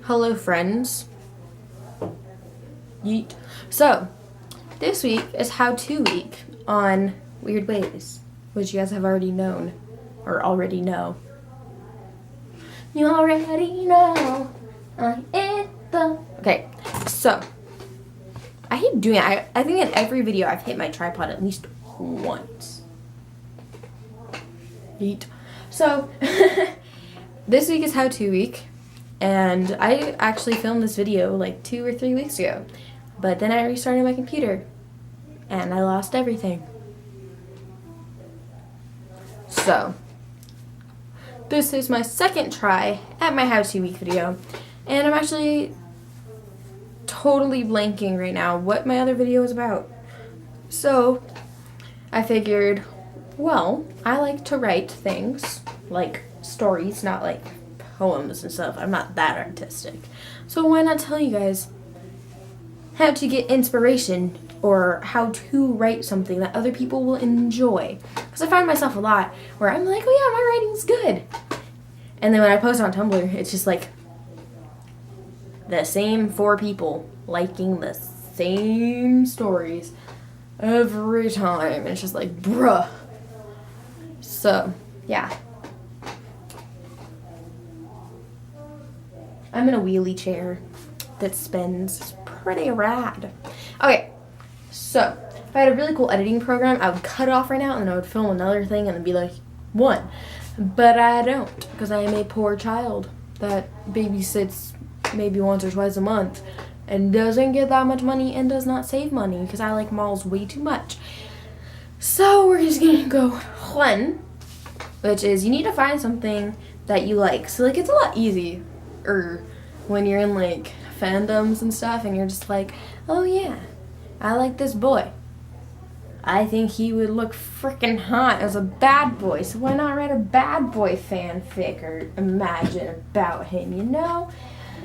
Hello, friends. Yeet. So, this week is how-to week on weird ways, which you guys have already known, or already know. You already know. Okay, so, I hate doing it. I think in every video I've hit my tripod at least once. Yeet. So, this week is how-to week. And I actually filmed this video like 2 or 3 weeks ago, but then I restarted my computer and I lost everything. So, this is my second try at my how-to week video, and I'm actually totally blanking right now what my other video was about. So, I figured, well, I like to write things, like stories, not like poems and stuff. I'm not that artistic. So why not tell you guys how to get inspiration or how to write something that other people will enjoy. Because I find myself a lot where I'm like, oh yeah, my writing's good. And then when I post on Tumblr, it's just like the same 4 people liking the same stories every time. It's just like, bruh. So, yeah. I'm in a wheelie chair that spins. It's pretty rad. Okay, so if I had a really cool editing program, I would cut it off right now and then I would film another thing and then be like, 1. But I don't, because I am a poor child that babysits maybe once or twice a month and doesn't get that much money and does not save money because I like malls way too much. So we're just gonna go 1, which is you need to find something that you like. So like it's a lot easier when you're in like fandoms and stuff and you're just like, oh yeah, I like this boy. I think he would look freaking hot as a bad boy, so why not write a bad boy fanfic or imagine about him, you know?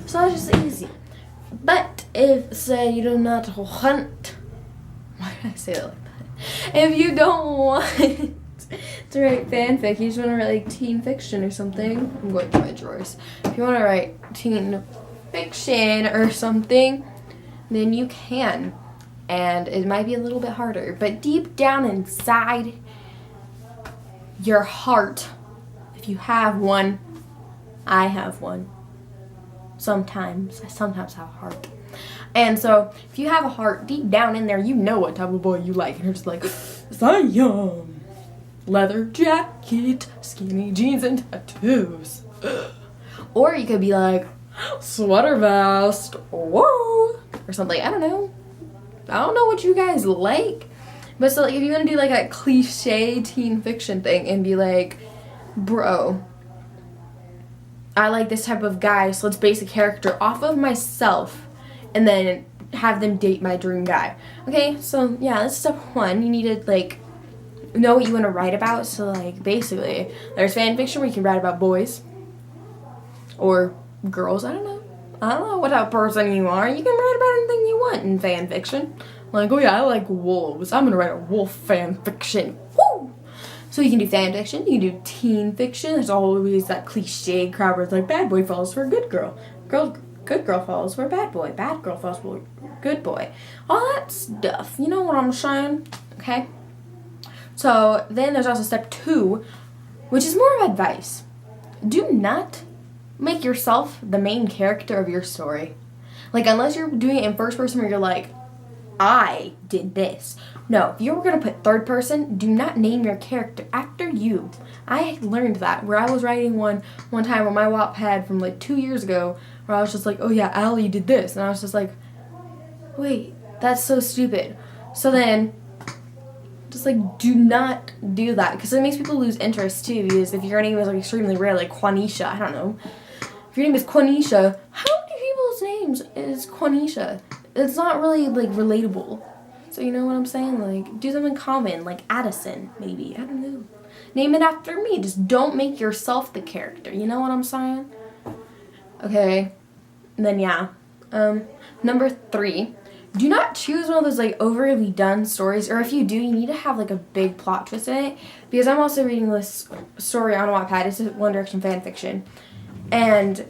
So that's just easy. But if, say, you do not want, why did I say it like that? If you don't want to write fanfic, you just want to write like teen fiction or something. I'm going through my drawers. If you want to write teen fiction or something, then you can. And it might be a little bit harder. But deep down inside your heart, if you have one, I have one. Sometimes. I sometimes have a heart. And so, if you have a heart deep down in there, you know what type of boy you like. And you're just like, Zion. Leather jacket, skinny jeans, and tattoos. Or you could be like, sweater vest, whoa, or something. I don't know what you guys like. But so like if you want to do like a cliche teen fiction thing and be like, bro, I like this type of guy, so let's base a character off of myself and then have them date my dream guy. Okay, so yeah, that's step 1. You need to like know what you want to write about. So like basically there's fan fiction where you can write about boys or girls. I don't know what type of person you are. You can write about anything you want in fan fiction. Like, oh yeah, I like wolves, I'm gonna write a wolf fan fiction. Woo! So you can do fan fiction, you can do teen fiction. There's always that cliche crowd where it's like bad boy falls for a good girl, good girl falls for a bad boy, bad girl falls for a good boy, all that stuff. You know what I'm saying? Okay. So then there's also step 2, which is more of advice. Do not make yourself the main character of your story. Like unless you're doing it in first person where you're like, I did this. No, if you're going to put third person, do not name your character after you. I learned that where I was writing one time on my Wattpad from like 2 years ago where I was just like, oh yeah, Allie did this. And I was just like, wait, that's so stupid. So then just like do not do that because it makes people lose interest too. Because if your name is like extremely rare, like Quanisha, I don't know. If your name is Quanisha, how many people's names is Quanisha? It's not really like relatable. So you know what I'm saying? Like do something common, like Addison, maybe. I don't know. Name it after me. Just don't make yourself the character. You know what I'm saying? Okay. And then yeah. Number 3. Do not choose one of those like overly done stories, or if you do, you need to have like a big plot twist in it. Because I'm also reading this story on Wattpad. It's a One Direction fan fiction, and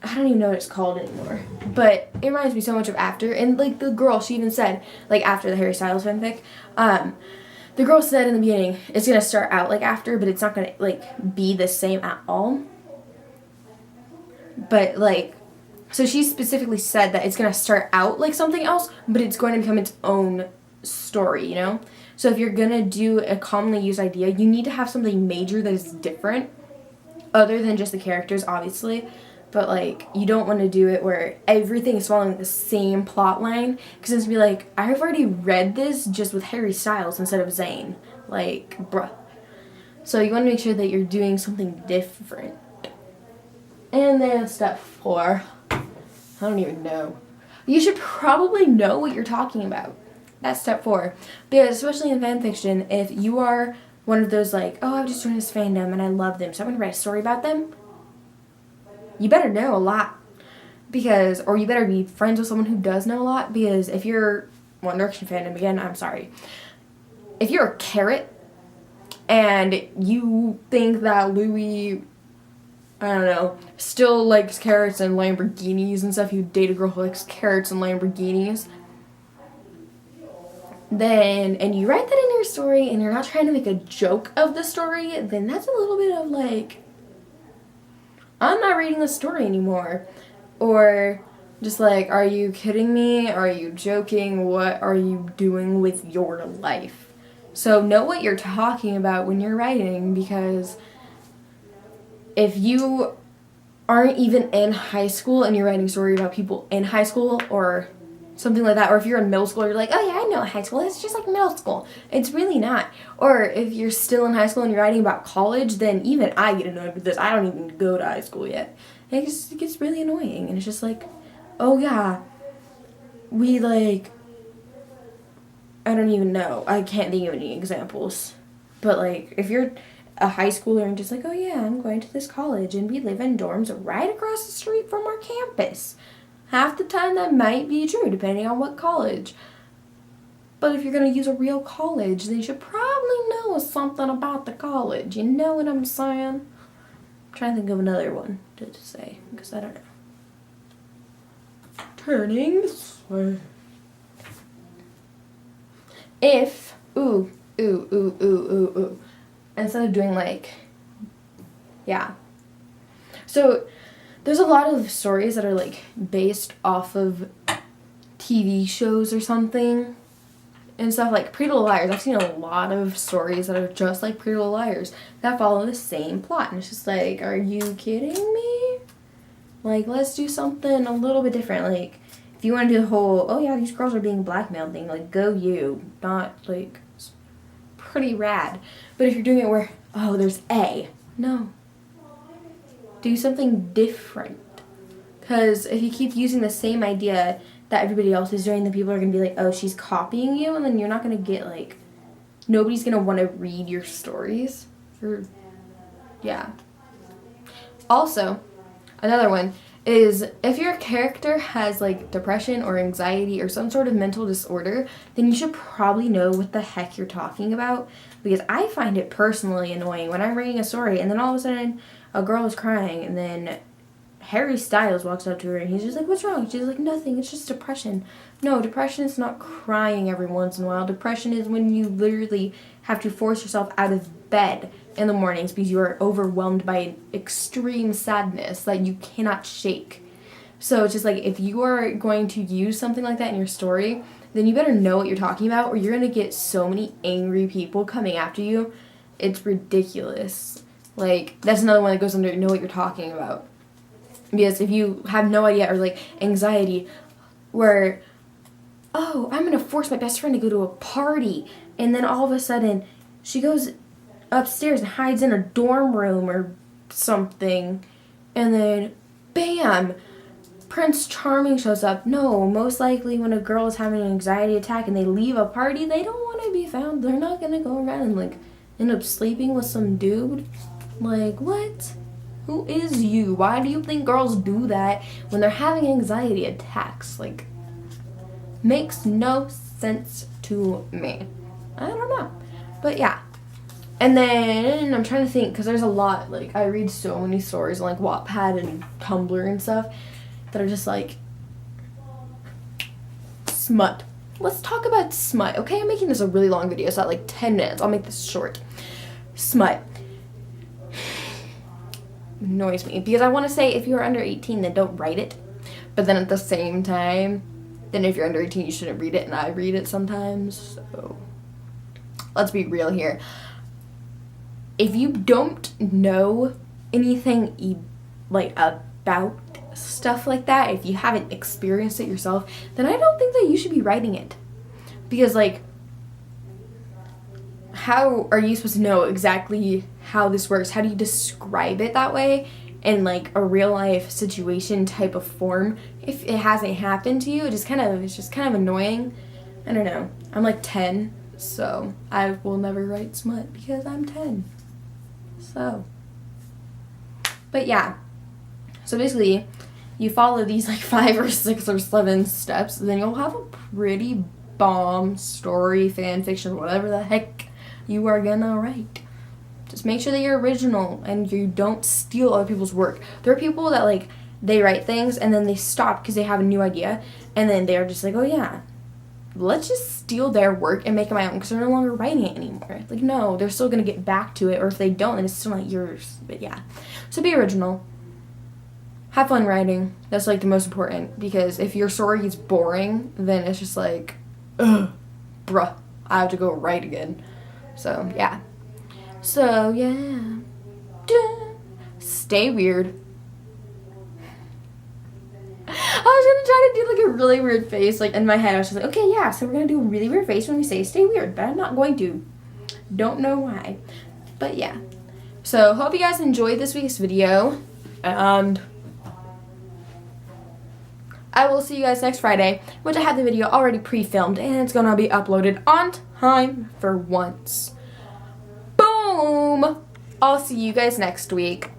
I don't even know what it's called anymore. But it reminds me so much of After. And, like, the girl, she even said, like, after the Harry Styles fanfic, the girl said in the beginning, it's going to start out like After, but it's not going to, like, be the same at all. But, like, so she specifically said that it's going to start out like something else, but it's going to become its own story, you know? So if you're going to do a commonly used idea, you need to have something major that is different, other than just the characters, obviously. But, like, you don't want to do it where everything is following the same plot line. Because it's be like, I've already read this just with Harry Styles instead of Zayn. Like, bruh. So you want to make sure that you're doing something different. And then step 4. I don't even know. You should probably know what you're talking about. That's step 4. Because especially in fanfiction, if you are one of those like, oh, I've just joined this fandom and I love them, so I'm going to write a story about them. You better know a lot. Because, or you better be friends with someone who does know a lot. Because if you're One Direction fandom, again, I'm sorry. If you're a carrot and you think that Louis, I don't know, still likes carrots and Lamborghinis and stuff, you date a girl who likes carrots and Lamborghinis, then, and you write that in your story and you're not trying to make a joke of the story, then that's a little bit of like, I'm not reading the story anymore. Or just like, are you kidding me? Are you joking? What are you doing with your life? So know what you're talking about when you're writing, because if you aren't even in high school and you're writing a story about people in high school or something like that, or if you're in middle school, you're like, oh yeah, I know high school, it's just like middle school. It's really not. Or if you're still in high school and you're writing about college, then even I get annoyed with this. I don't even go to high school yet. And it gets really annoying, and it's just like, oh yeah, we like, I don't even know. I can't think of any examples. But like, if you're a high schooler and just like, oh yeah, I'm going to this college and we live in dorms right across the street from our campus. Half the time that might be true, depending on what college. But if you're going to use a real college, then you should probably know something about the college. You know what I'm saying? I'm trying to think of another one to say, because I don't know. Turning this way. If, instead of doing like, yeah. So, there's a lot of stories that are like based off of TV shows or something and stuff, like Pretty Little Liars. I've seen a lot of stories that are just like Pretty Little Liars that follow the same plot, and it's just like, are you kidding me? Like, let's do something a little bit different. Like, if you want to do the whole, oh yeah, these girls are being blackmailed thing, like, go you. Not like, it's pretty rad. But if you're doing it where, oh, there's A, no. Do something different. Because if you keep using the same idea that everybody else is doing, then people are going to be like, oh, she's copying you, and then you're not going to get, like, nobody's going to want to read your stories. Yeah. Also, another one is if your character has, like, depression or anxiety or some sort of mental disorder, then you should probably know what the heck you're talking about. Because I find it personally annoying when I'm reading a story and then all of a sudden a girl is crying, and then Harry Styles walks up to her and he's just like, what's wrong? She's like, nothing, it's just depression. No, depression is not crying every once in a while. Depression is when you literally have to force yourself out of bed in the mornings because you are overwhelmed by an extreme sadness that you cannot shake. So it's just like, if you are going to use something like that in your story, then you better know what you're talking about, or you're going to get so many angry people coming after you. It's ridiculous. Like, that's another one that goes under know what you're talking about. Because if you have no idea, or like anxiety, where, oh, I'm going to force my best friend to go to a party, and then all of a sudden she goes upstairs and hides in a dorm room or something, and then bam, Prince Charming shows up. No, most likely when a girl is having an anxiety attack and they leave a party, they don't want to be found. They're not going to go around and like end up sleeping with some dude. Like, what? Who is you? Why do you think girls do that when they're having anxiety attacks? Like, makes no sense to me. I don't know. But yeah. And then I'm trying to think, because there's a lot, like, I read so many stories on, like, Wattpad and Tumblr and stuff that are just, like, smut. Let's talk about smut, okay? I'm making this a really long video, so at, like, 10 minutes. I'll make this short. Smut. Annoys me, because I want to say if you're under 18, then don't write it. But then at the same time, then if you're under 18, you shouldn't read it, and I read it sometimes, so let's be real here. If you don't know anything like about stuff like that, if you haven't experienced it yourself, then I don't think that you should be writing it. Because, like, how are you supposed to know exactly how this works? How do you describe it that way in, like, a real life situation type of form if it hasn't happened to you? It's just kind of annoying. I don't know. I'm like 10, so I will never write smut because I'm 10. So, but yeah, so basically you follow these like 5 or 6 or 7 steps, then you'll have a pretty bomb story, fan fiction, whatever the heck you are gonna write. Just make sure that you're original and you don't steal other people's work. There are people that, like, they write things and then they stop because they have a new idea, and then they're just like, oh yeah, let's just steal their work and make it my own because they're no longer writing it anymore. Like, no, they're still going to get back to it, or if they don't, then it's still not yours. But yeah, so be original. Have fun writing. That's, like, the most important, because if your story is boring, then it's just like, ugh, bruh, I have to go write again. So yeah. So yeah. Stay weird. I was gonna try to do, like, a really weird face, like, in my head. I was just like, okay, yeah, so we're gonna do a really weird face when we say stay weird, but I'm not going to. Don't know why. But yeah. So, hope you guys enjoyed this week's video, and I will see you guys next Friday, which I have the video already pre-filmed, and it's gonna be uploaded on time for once. Boom! I'll see you guys next week.